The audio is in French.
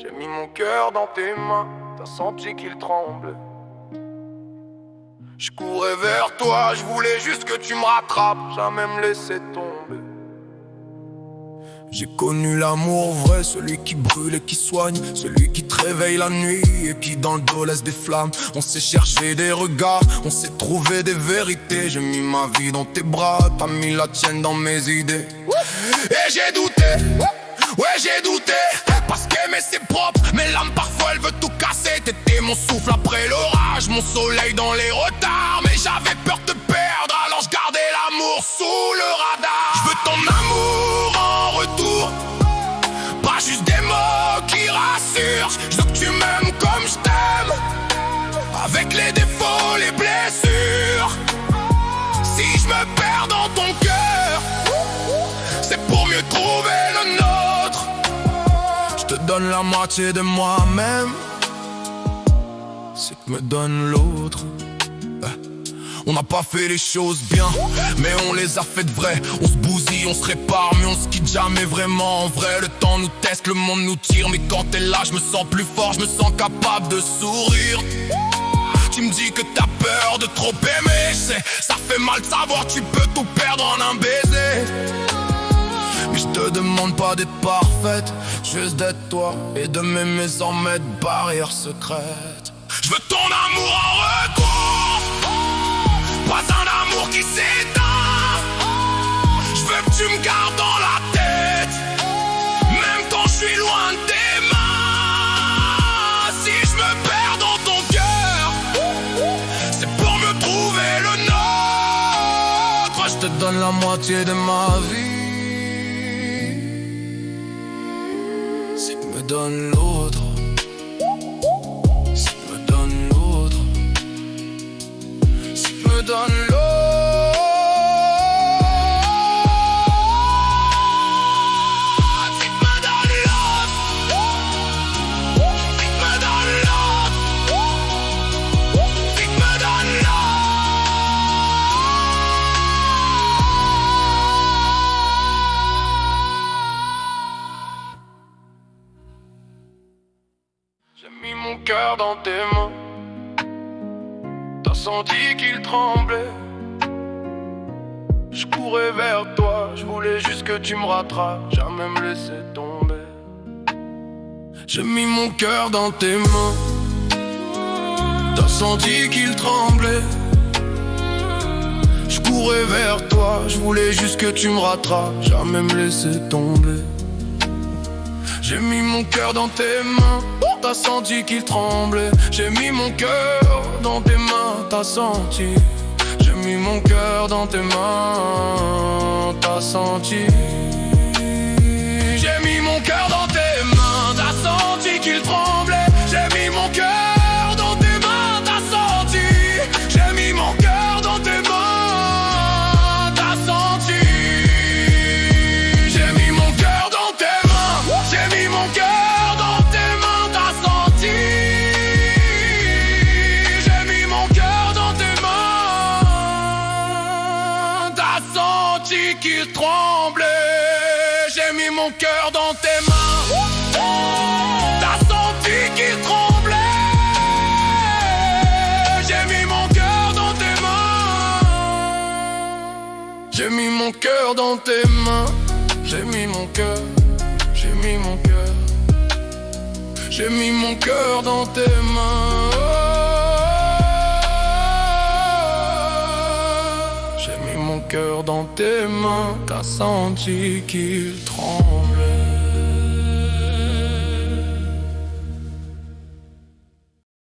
J'ai mis mon cœur dans tes mains, t'as senti qu'il tremblait. Je courais vers toi, je voulais juste que tu me rattrapes, jamais me laisser tomber. J'ai connu l'amour vrai, celui qui brûle et qui soigne, celui qui te réveille la nuit et qui dans le dos laisse des flammes. On s'est cherché des regards, on s'est trouvé des vérités. J'ai mis ma vie dans tes bras, t'as mis la tienne dans mes idées. Et j'ai douté, ouais j'ai douté, parce qu'aimer c'est propre, mais l'âme parfois elle veut tout casser. T'étais mon souffle après l'orage, mon soleil dans les retards. Mais j'avais peur de te perdre, alors je gardais l'amour sous le radar. Je veux ton amour en retour, pas juste des mots qui rassurent. Je veux que tu m'aimes comme je t'aime, avec les défauts, les blessures. Si je me perds dans ton cœur, c'est pour mieux trouver le nôtre. Je te donne la moitié de moi-même, c'est que me donne l'autre. On n'a pas fait les choses bien, mais on les a faites vraies. On se bousille, on se répare, mais on se quitte jamais vraiment en vrai. Le temps nous teste, le monde nous tire, mais quand t'es là, je me sens plus fort, je me sens capable de sourire. Tu me dis que t'as peur de trop aimer, je sais, ça fait mal de savoir que tu peux tout perdre en un baiser. Mais je te demande pas d'être parfaite, juste d'être toi et de m'aimer sans mettre barrière secrète. Je veux ton amour en retour, pas un amour qui s'éteint. Je veux que tu me gardes dans la tête, même quand je suis loin de tes mains. Si je me perds dans ton cœur, c'est pour me trouver le nôtre. Je te donne la moitié de ma vie, si tu me donnes l'autre. Donne l'eau. Si tu me donnes l'autre, si tu me donnes l'autre, si tu me donnes l'autre. J'ai mis mon cœur dans tes mains, t'as senti qu'il tremblait. Je courais vers toi, je voulais juste que tu me rattrapes, jamais me laisser tomber. J'ai mis mon cœur dans tes mains, t'as senti qu'il tremblait. Je courais vers toi, je voulais juste que tu me rattrapes, jamais me laisser tomber. J'ai mis mon cœur dans tes mains, t'as senti qu'il tremblait. J'ai mis mon cœur dans tes mains, t'as senti. J'ai mis mon cœur dans tes mains, t'as senti. J'ai mis mon cœur dans tes mains, t'as senti qu'il tremblait. J'ai mis mon cœur dans tes mains, t'as senti. J'ai mis mon cœur dans tes mains, t'as senti. J'ai mis mon cœur dans tes mains, j'ai mis mon cœur dans tes mains, t'as senti. J'ai mis mon cœur dans tes mains, t'as senti qu'il tremblait. J'ai mis mon cœur dans tes mains, t'as senti qu'il tremblait. J'ai mis mon cœur dans tes mains, j'ai mis mon cœur dans tes mains. J'ai mis mon cœur, j'ai mis mon cœur, j'ai mis mon cœur dans tes mains. J'ai mis mon cœur dans tes mains, t'as senti qu'il tremblait.